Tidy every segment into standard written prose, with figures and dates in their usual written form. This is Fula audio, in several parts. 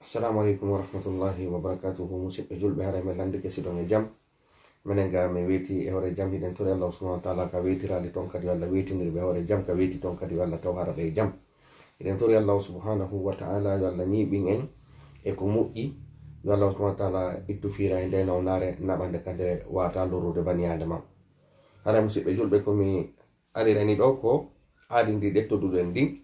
Assalamu alaikum warahmatullahi wabarakatuhu. Musidɓe julɓe haɗa men lande kesiɗon e jam minen ga mi weeti e hoore jam hiɗen tori Allah subhanahu wa taala ka weetirade ton kadi Allah weetiniri ɓe hoore jam ka weeti ton kadi Allah taw hara ɓe e jam. Eɗen tori Allah subhanahu wa taala yo Allah ñiiɓin en e ko moƴƴi, yo Allah subhanahu wa taala ittu fiira e nde nawnare naɓande kade wata lorude bani adama. Haɗa musidɓe julɓe komi arirani ɗo ko aadindi ɗettoduɗen ndi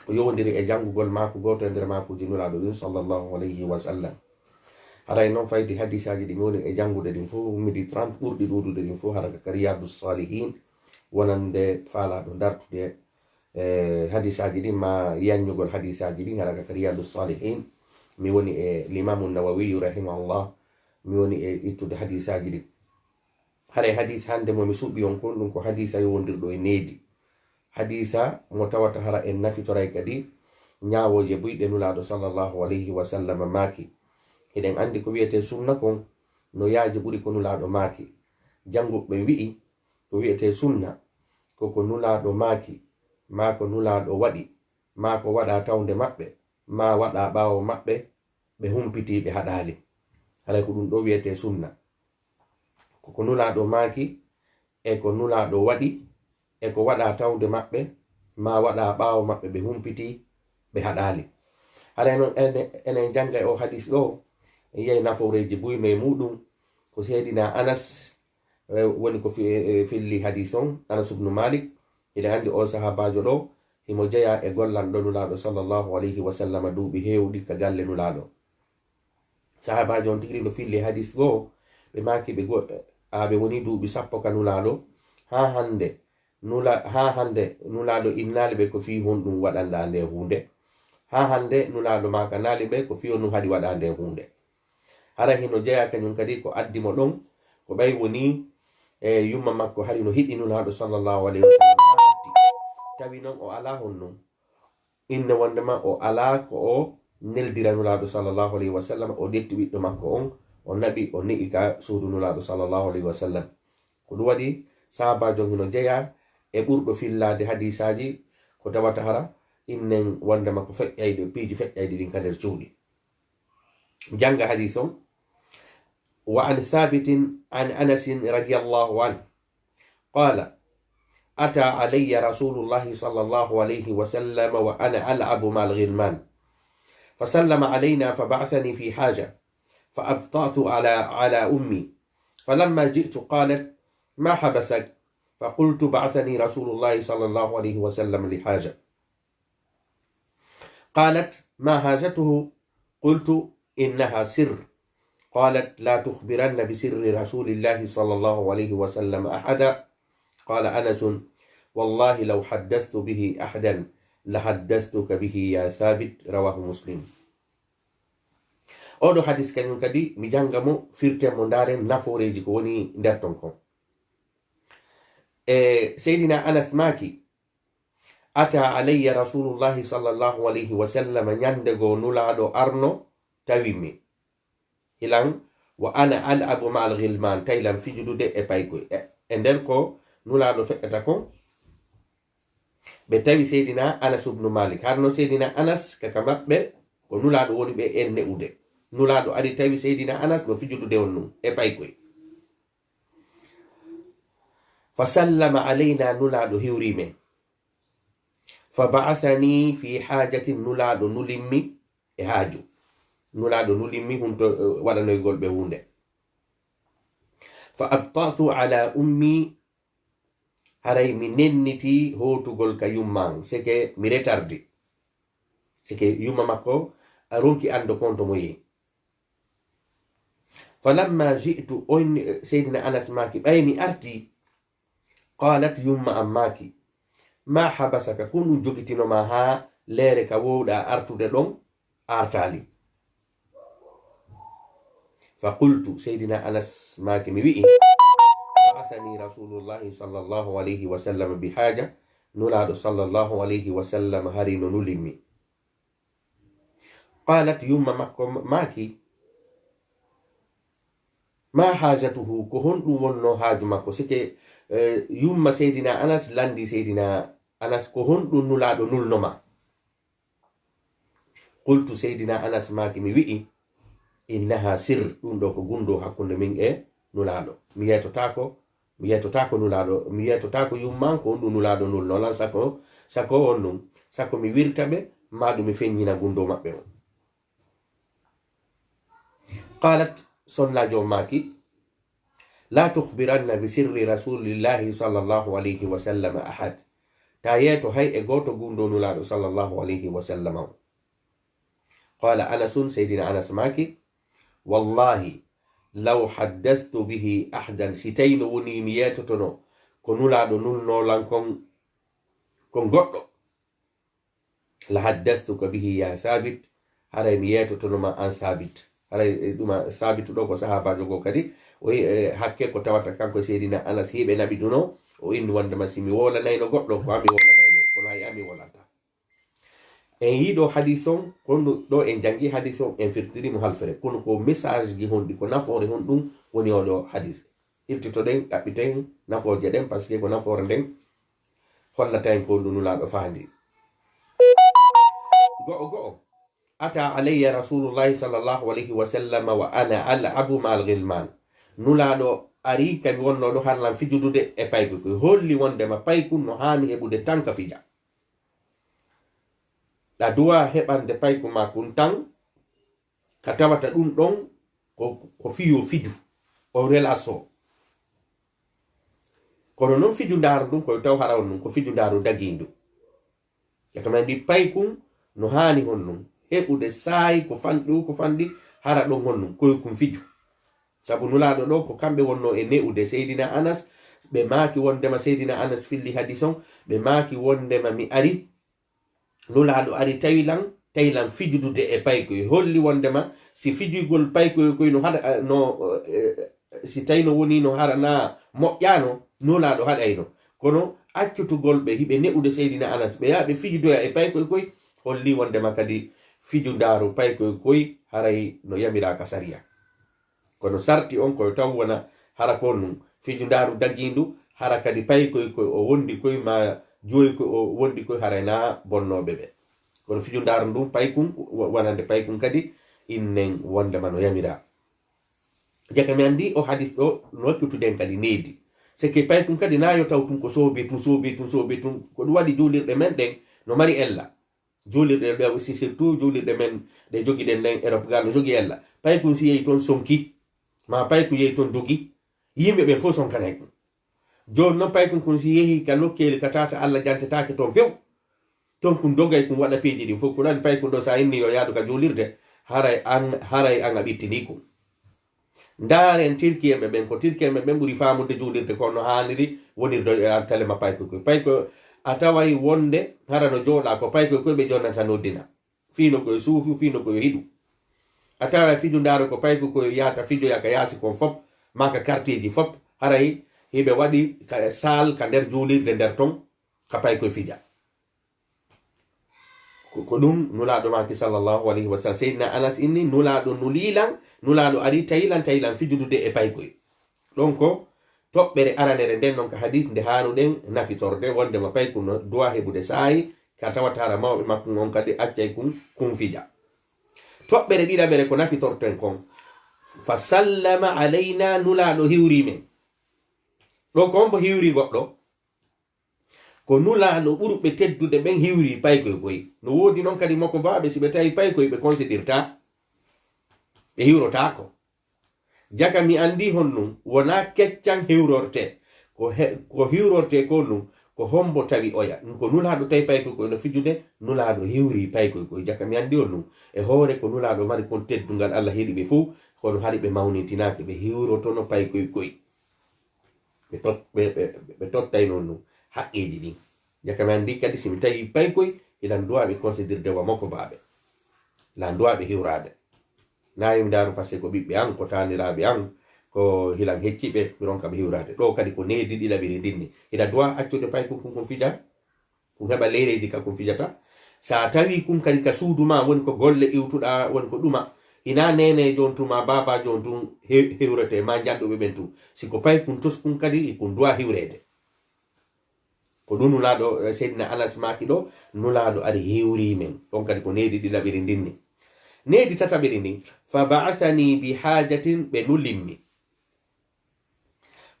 o yowdiri e janngugol maako goto e nder maakuji nulaɗo ɗin sallllahu alayhi wa sallam. haɗa noon faydi hadisaji ɗi woni e janngude ɗin fof midi 30 ɓurɗi ɗuɗude ɗin fof haɗa ka riyadu salihin wonande faalaɗo dartude hadisaji ɗin ma yanñugol hadisaji ɗin haɗa ka riyadu salihin. Mi woni e l'imamu nawawiyu rahimahullah, mi woni e ittude hadisaji ɗin. haɗa hadis hande mo mi suɓɓi on kon ɗum ko hadisa yowdirɗo e needi, hadisa mo tawata hara en nafitoray kadi ñawoje buyɗe nulaɗo sallllahu alayhi wa sallam maaki. eɗen andi ko wiyete sunna kon no yaaji ɓuri ko nulaɗo maaki. janguɓe wi'i ko wiyete sunna koko nulaɗo maaki, ma ko nulaɗo waɗi, ma ko waɗa tawde maɓɓe, ma waɗa ɓawo maɓɓe ɓe humpiti ɓe haɗali. haɗa ko ɗum ɗo wiyete sunna, koko nulaɗo maaki e ko nulaɗo waɗi e ko waɗa tawde maɓɓe, ma waɗa ɓawo maɓɓe ɓe humpiti ɓe haɗali. haɗa noon enen janga e o hadis ɗo yiyay naforeji buyno e muɗum ko seydina Anas woni ko filli hadis on, Anas ibnu Malik. eɗen andi o sahabajo ɗo himo jeeya e gollanɗo nulaɗo sallllahu alayhi wa sallam duuɓi hewɗi ka galle nulaɗo. sahabajo on tigri no filli hadis goo ɓe maki ɓe woni duuɓi 10 ka nulaɗo ha hande nulaɗo innali ɓe ko fi honɗum waɗanda nde hunde, ha hande nulaɗo maka nali ɓe ko fi on ɗum haɗi waɗa nde hunde. hara hino jeeya kañum kadi ko addimo ɗon ko ɓay woni e yumma makko hari no hiɗi nulaɗo sallllahu alayhi wa sallam ha hatti. tawi noon o ala honnon inne wondema o ala ko o neldira nulaɗo sallllahu alayhi wa sallam. o detti ɓiɗɗo makko on o naɓi o ni'i ka suudu nulaɗo sallllahu alayhi wa sallam. ko ɗum waɗi sahabajo hino jeeya e ɓurɗo fillade hadisaji ko tawata hara innen wondema ko feƴƴayde piiji feƴƴayde ɗin ka nder cuuɗi. janga hadis on. wa an thabitin an anasin radiallahu an qala ata alayya rasulullahi sallallahu alayhi wa sallam wa ana al'abu mal ghilman فسلم علينا فبعثني في حاجة فأبطأت على أمي فلما جئت قالت ما حبسك؟ فقلت بعثني رسول الله صلى الله عليه وسلم لحاجة. قالت ما حاجته؟ قلت إنها سر. قالت لا تخبرن بسر رسول الله صلى الله عليه وسلم أحدا. قال أنس والله لو حدثت به أحدا لحدثتك به يا ثابت. رواه مسلم. oɗo hadis kañum kadi mi janga mo firten mo ndaren naforeji ko woni nder ton kon. seydina Anas maaki ata alayya rasulullahi sallllahu alayhi wa sallam ñandego nulaɗo arno tawimi hilan wa ana al'abu ma al ghilman taylan fijudude e paykoy e nder ko nulaɗo feƴƴata kon ɓe tawi seydina Anas ibnu Malik. harno seydina Anas kaka maɓɓe ko nulaɗo woni ɓe en ne'ude. nulaɗo ari tawi seydina Anas no fijudude on num e paykoy. fa sallama alayna nulaɗo hiwri men fa ba'athani fi hajatin nulaɗo nulimmi e haaju. nulaɗo nulimmi hunto waɗanoygol ɓe hunde. fa abtatu ala ummi haray mi nenniti hotugol ka yumman seke mi retardi seke yumma makko a ronki ando konto mo yehi. falamma ji'tu on seydina Anas maki ɓay mi arti qalat yumma am maki ma habasaka ko ɗum jogitinoma ha leere ka wowɗa artude ɗon artali. fa qultu seydina Anas maki mi wi'i ba'athani rasulullahi sallllahu alayhi wa sallam bi haja nulaɗo sallllahu alayhi wa sallam hari no nulimmi. qalat yumma makko maki ma hajatuhu ko honɗum wonno haaju makko. sike yumma seydina Anas landi seydina Anas ko honɗum nulaɗo nulnoma. qultu seydina anas maki mi wi'i innaha sir ɗum ɗo ko gundo hakkunde min e nulaɗo mi yetotako nulaɗo mi yetotako yumman ko ɗum nulaɗo nul nolan sako on ɗum sako mi wirta ɓe maɗum mi feññina gundo maɓɓe o. qalat sonnajo maki la tukhbiranna bi sirri rasulillahi sallallahu alayhi wa sallam ahad ta yeto hay e goto gundo nulaɗo sallallahu alayhi wa sallam o. qala anasun seydina anas maki wallahi law haddathtu bihi ahdan si tayno woni mi yetotono ko nulaɗo nulnolan kon goɗɗo la haddathtuka bihi ya thabit haray mi yetotonoma an thabit haray ɗuma thabitu ɗo ko sahabajo go kadi o hakke ko tawata kanko seydina anas hiɓe naɓituno o inni wondema simi wolanayno goɗɗo ko ami wolanayno kono hay ami wolanta. en yiɗo hadis on kono ɗo en jangi hadis on en firtirimo halfere kono ko message ji honɗi ko nafoore hon ɗum woni oɗo hadis irtitoɗen ɗaɓɓiten nafoje ɗen par ce que ko nafoore nden hollata en ko ndu nulaɗo faandi. go'o ata alayya rasulullahi sallallahu alayhi wa sallam wa ana al'abu mal ghilman nulaɗo ari kami wonnoɗo harlan fijudude e payku koy holli wondema payku no hani heɓude tanka fija ɗa duwa heɓande payku ma kun tan ka tawata ɗum ɗon ko fiyo fiju o relaso kono noon fiju ndaru ɗum koye taw hara on ɗum ko fiju ndaru dagindu yakamandi paykun no hani hon ɗum heɓude saayi ko fanɗi hara ɗon hon ɗum koye kum fiju sabu nulaɗo ɗo ko kamɓe wonno e ne'ude seydina anas ɓe maaki wondema seydina anas filli hadison ɓe maaki wondema mi ari nulaɗo ari tawilan fijudude e paykoy holli wondema si fijugol paykoy koy no haɗa no si tawino woni no harana moƴƴano nulaɗo haɗayno kono accutugol ɓe hiɓe ne'ude seydina anas ɓe yaɓe fijudoya e paykoy koy holli wondema kadi fiju ndaru paykoy koy haray no yamiraka sariya kono sarti on koye taw wona hara kon num fiju ndaru dagindu hara kadi paykoy koy o wondi koy ma joyi ko o wondi koy harayna bonnoɓe ɓe kono fiju ndaru ndum paykun wonande paykun kadi innen wondema no yamira jaka mi andi o hadis ɗo no wappituden kadi needi seke paykun kadi nayo taw tun ko soobe tun ko ɗum waɗi julirɗe men ɗen no mari ella julirɗe ɗe aussi surtout julirɗe men ɗe jogiɗen nden Europe gal no jogi ella paykun si yehi toon sonki ma paykun yehi toon dogi yimɓe ɓen fof sonkanay ɗum joni noon paykun kun si yehi ka nokkeli ka tata Allah jantetake toon few toon kun dogay kun waɗa peeji ɗin fof kun andi paykun ɗo sa inni yo yaadu ka julirde haray an a ɓittini kum ndaren tirki en ɓen ko tirki en ɓen ɓuri famude julirde ko no haniri wonirde talema paykoy koy payko a taway wonde hara no jooɗa ko paykoy koy ɓe jonnata noddina fino koye suufu fino koye hiɗu a tawa fiju ndaaro ko payko koye yahata fijoya ka yaasi kon fop maka quartier fop haray hiɓe waɗi sal ka nder julirde nder ton ka paykoye fija ko ɗum nulaɗo maki sallallahu alayhi wa sallam seydina anas inni nulaɗo nulilan nulaɗo ari tayilan fijudude e paykoy ɗon ko toɓɓere aranere nden noon ka hadis nde hanuɗen nafitorde wondema payku no duwa heɓude saayi ka tawatara mawɓe makko on kadi accay kun fija toɓɓere ɗiɗaɓere ko nafitorten kon fa sallama alayna nulaɗo hiwri men ɗo ko on bo hiwri goɗɗo ko nulaɗo ɓurɓe teddude ɓen hiwri paykoy koy no woodi noon kadi makko baɓe si ɓe tawi paykoy ɓe considirta ɓe hiwrotako jaka mi andi hon num wona keccan hiwrorte ko hiwrorte ko num ko hombo tawi oya ko nulaɗo tawi paykoy koy no fijude nulaɗo hiwri paykoy koy jaka mi andi on num e hoore ko nulaɗo mari kon teddungal Allah heeɗi ɓe fuu kono hari ɓe mawnitinaki ɓe hiwrotono paykoy koy ɓe tottay noon num haqqeji ɗin jaka mi andi kadi simi tawi paykoy ilan duwaɓe considirde wa makko baɓe la duwaɓe hiwrade nayi mi daru par ce que ko ɓiɓɓe an ko taniraɓe an ko hilan hecciɓe mi ronka ɓe hiwrade ɗo kadi ko needi ɗiɗaɓiri dinni ina duwa accude payko kun fija kun heɓa leyreji ka kun fijata sa tawi kun kadi ka suudu ma woni ko golle iwtuɗa woni ko ɗuma ina nene jon tun ma baba jon tun hiwrete ma janɗuɓe ɓen tun siko pay kun tos kun kadi kun duwa hiwrede ko ɗum nulaɗo seydina Anas maki ɗo nulaɗo ari hewri men ɗon kadi ko nedi ɗiɗaɓiri ndinni nedi tataɓiri ndin fa ba'athani bi hajatin ɓe nulimmi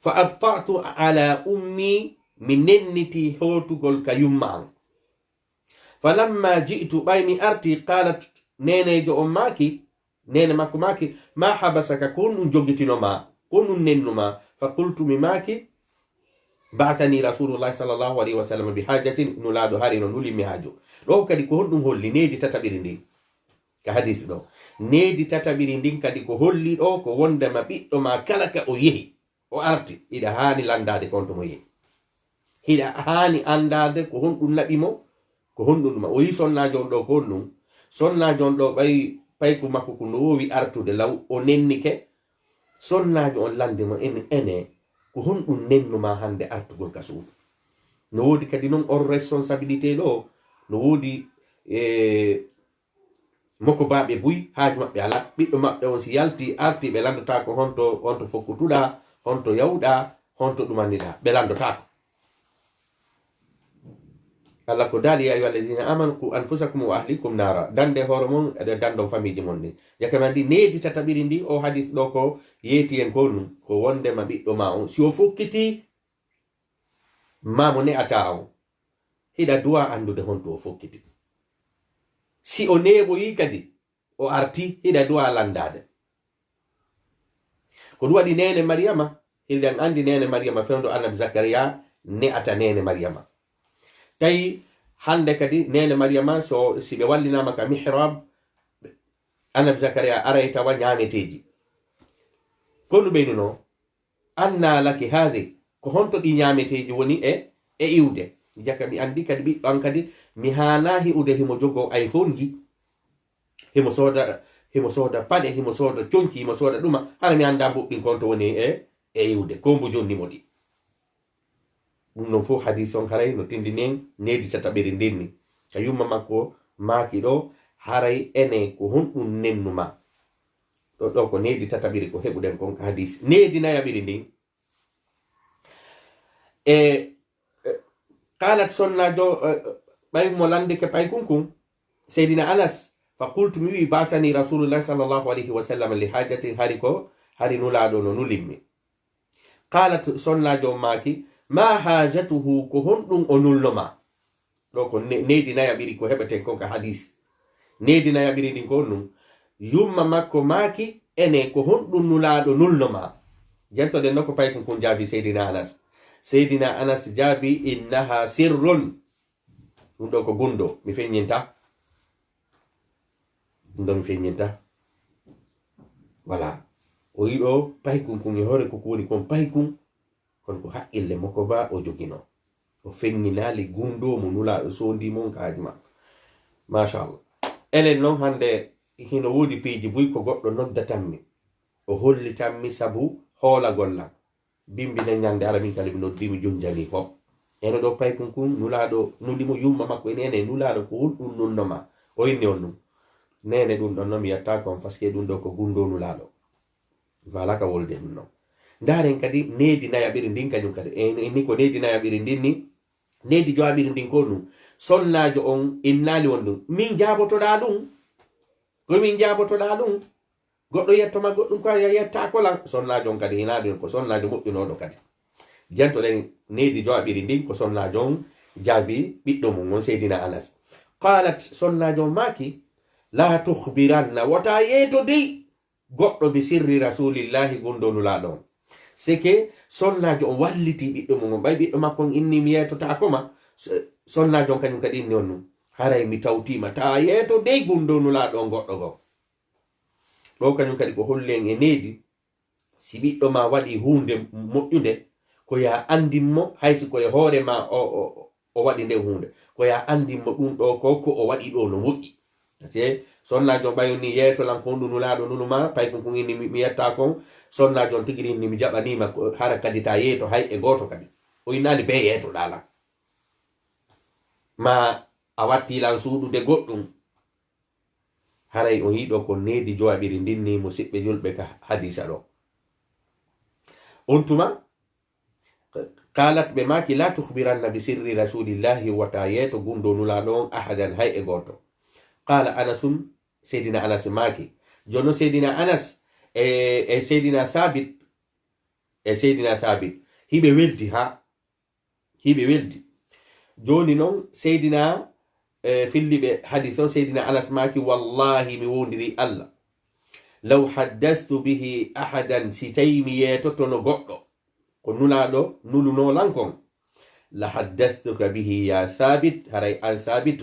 fa abta'tu ala ummi mi nenniti hotugol ka yumma an falamma ji'tu ɓaymi arti qalat nenejo on maki nene makko maki ma habasaka ko ɗum jogitinoma ko ɗum nennuma fa qultu mi maki ba'athani rasulullah sallallahu alaihi wasallam bi hajatin nulaɗo hari no nulimmi hajo ɗo kadi ko honɗum holli nedi tataɓiri ndin ka hadis ɗo nedi tataɓiri ndin kadi ko holli ɗo ko wondema ɓiɗɗo ma kala ka o yehi o arti hiɗa hani landade konto mo yehi hiɗa hani andade ko honɗum laɓimo ko honɗum ɗuma o yi sonnajo on ɗo ko honɗum sonnajo on ɗo ɓayi payku makko ko no wowi artude law o nennike sonnajo on landimo ene ko honɗum nennuma hande artugol ka suudu no wodi kadi noon on responsabilité ɗo no wodi moko baɓe buy haaju maɓɓe ala ɓiɗɗo maɓɓe on si yalti arti ɓe landata ko honto fokkutuɗa honto yawɗa honto ɗumanniɗa ɓe landotako Allah ko daali ya ayyuhal ladina amanu qu anfusakum wa ahlikum nara dande hoore mon e dandon famiji mon ni jakama ndi nedi tataɓiri ndi o hadis ɗo ko yeeti en ko ɗum ko wondema ɓiɗɗo ma on si o fokkiti mamo ne'ata on hiɗa duwa andude honto o fokkiti si o neɓoyi kadi o arti hiɗa duwa landade ko ɗum waɗi nene Maryama hilden andi nene Maryama fewndo annabi Zakariya ne'ata nene Maryama tawi hande kadi nene Maryama so si ɓe wallinama ka mihrab annabi Zakariya aray tawa ñameteji kono ɓeynino anna laki hadi ko honto ɗi ñameteji woni e iwde jaka mi andi kadi ɓiɗɗo an kadi mi hana hi'ude himo jogo iPhone ji himo soda paɗe himo soda conki himo soda ɗuma hara mi anda mboɗɗin konto woni e iwde ko mbo jonnimo ɗi ɗum noon fof hadis on haray no tindinen nedi tataɓiri ndenni ka yumma makko maaki ɗo haray ene ko honɗum nennuma ɗo ko nedi tataɓiri ko heɓuɗen kon ka hadis nedi nayaɓiri ndin qalat sonnajo ɓay mo landike pay kunkun seydina Anas fa qultu mi wi basani rasulullah sallallahu alaihi wasallam li hajatin hari nulaɗo no nulimmi qalat sonnajo maaki ma hajatuhu ko honɗum o nulnoma ɗo ko nedi nayaɓiri ko heɓeten kon ka hadis nedi nayaɓiri ɗin ko honɗum yumma makko maaki ene ko honɗum nulaɗo nulnoma jentoɗen no ko pay kunkun jaabi seydina Anas jaabi innaha sirrun ɗum ɗo ko gundo mi feññinta voilà o yiɗo paykun kun e hoore koko woni kon paykun kono ko haqqille moko ba o jogino o feññinali gundo mo nulaɗo sondi mon kaajuma machallah enen noon hande hino woodi piiji buy ko goɗɗo noddatanmi o hollitanmi sabu hoolagollam bimbina ñande ala min kala mi noddimi jonjani fof eno ɗo paykun kun nulaɗo nulimo yumma makko ene nulaɗo ko honɗum nunnoma o inni on ɗum nene ɗum ɗon noon mi yatta kon par ce que ɗum ɗo ko gundo nulaɗo voilà ka wolde ɗum noon ndaren kadi nedi nayaɓiri ndin kañum kadi ni ko nedi nayaɓiri ndin ni nedi jowaɓiri ndin ko ɗum sonnajo on innali won ɗum min jabotoɗa ɗum komin jabotoɗa ɗum goɗɗo yettoma goɗɗum ko yettakolan sonnajo on kadi hinaɗum ko sonnajo moƴƴunoɗo kadi jentoɗen nedi jowaɓiri ndin ko sonnajo on jaabi ɓiɗɗo mum on seydina Anas qalat sonnajo on maki la tuhbiranna wota yeeto dey goɗɗo bi sirri rasulillahi gundonulaɗo on seke sonnajo on walliti ɓiɗɗo mum on ɓay ɓiɗɗo makko on inni mi yeetotakoma sonnajo on kañum kadi inni on num haray mi tawtima ta yeeto dey gundonulaɗo on goɗɗo go ɗo kañum kadi ko hollen e nedi si ɓiɗɗo ma waɗi hunde moƴƴude ko ya andinmo haysi koye hoore ma o waɗi nde hunde ko ya andinmo ɗum ɗo ko o waɗi ɗo no moƴƴi se sonnajo ɓayo ni yeetolan ko ndu nulaɗo nunuma pay ko inni mi yetta kon sonnajo tigi ni mi jaɓanima hara kadi ta yeeto hay e goto kadi o innani be yeetoɗalan ma a wattilan suuɗude goɗɗum haray o yiɗo ko nedi jowaɓiri ndinni musidɓe julɓe ka hadisa ɗo on tuma qalat be maki la tukhbiranna bi sirri rasulillahi wata yeto gundo nula don ahadan hay e goto. Qala Anasum, Seydina Anas maki jono Seydina Anas e Seydina Thabit hibe weldi joni non Seydina fillibe hadith Seydina Anas maki wallahi mi wondiri Allah law haddathtu bihi ahadan sitaymi yetotono goddo ko nulaɗo nuluno lankon la haddathtuka bihi ya Thabit, haray an Thabit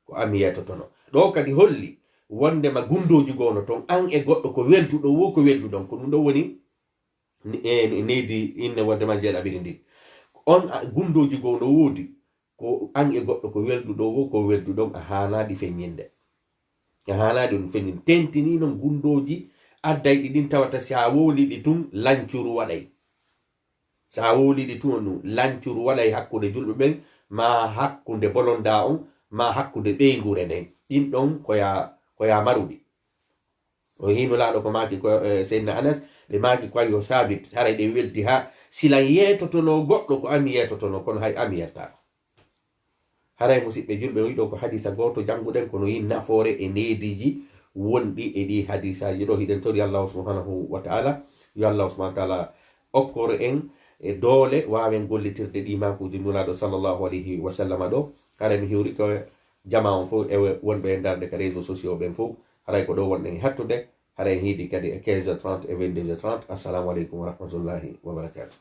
ko ami yetotono. ɗo kadi holli wondema gundoji gono ton an e goɗɗo ko welduɗo wo ko welduɗon ko ɗum ɗo woni nedi inne wondema jeeɗaɓiri ndi on gundoji gono woodi ko an e goɗɗo ko welduɗo wo ko welduɗon a hanaɗi feññinde tentini non gundoji addayɗi ɗin tawata sa woliɗi tun lancuru waɗay hakkude julɓe ɓen ma hakkude bolonda on ma hakkude ɓeygure nden ɗin ɗon koya maruɗi. o hino laaɗo ko maki ko Seydina Anas ɓe maki ko yo Sabit haray ɗe welti ha silan yetotono goɗɗo ko ami yetotono kono hay ami yettako. haray musidɓe julɓe wiɗo ko hadisa goto janguɗen kono yin nafoore e nediji wonɗi e ɗi hadisaji ɗo. hiɗen tori Allah subhanahu wa ta'ala yo Allah subhanahu wa ta'ala okkoro en e doole wawen gollitirde ɗi makuji nulaɗo sallallahu alayhi wa sallam ɗo. haray mi hiwri ko jama on fof e wonɓe e darde ka réseaux sociaux ɓen fof haray ko ɗo wonɗen hattude haray hiidi kadi e 15h30 e 22h30. assalamu aleykum wa rahmatullahi wa barakatuh.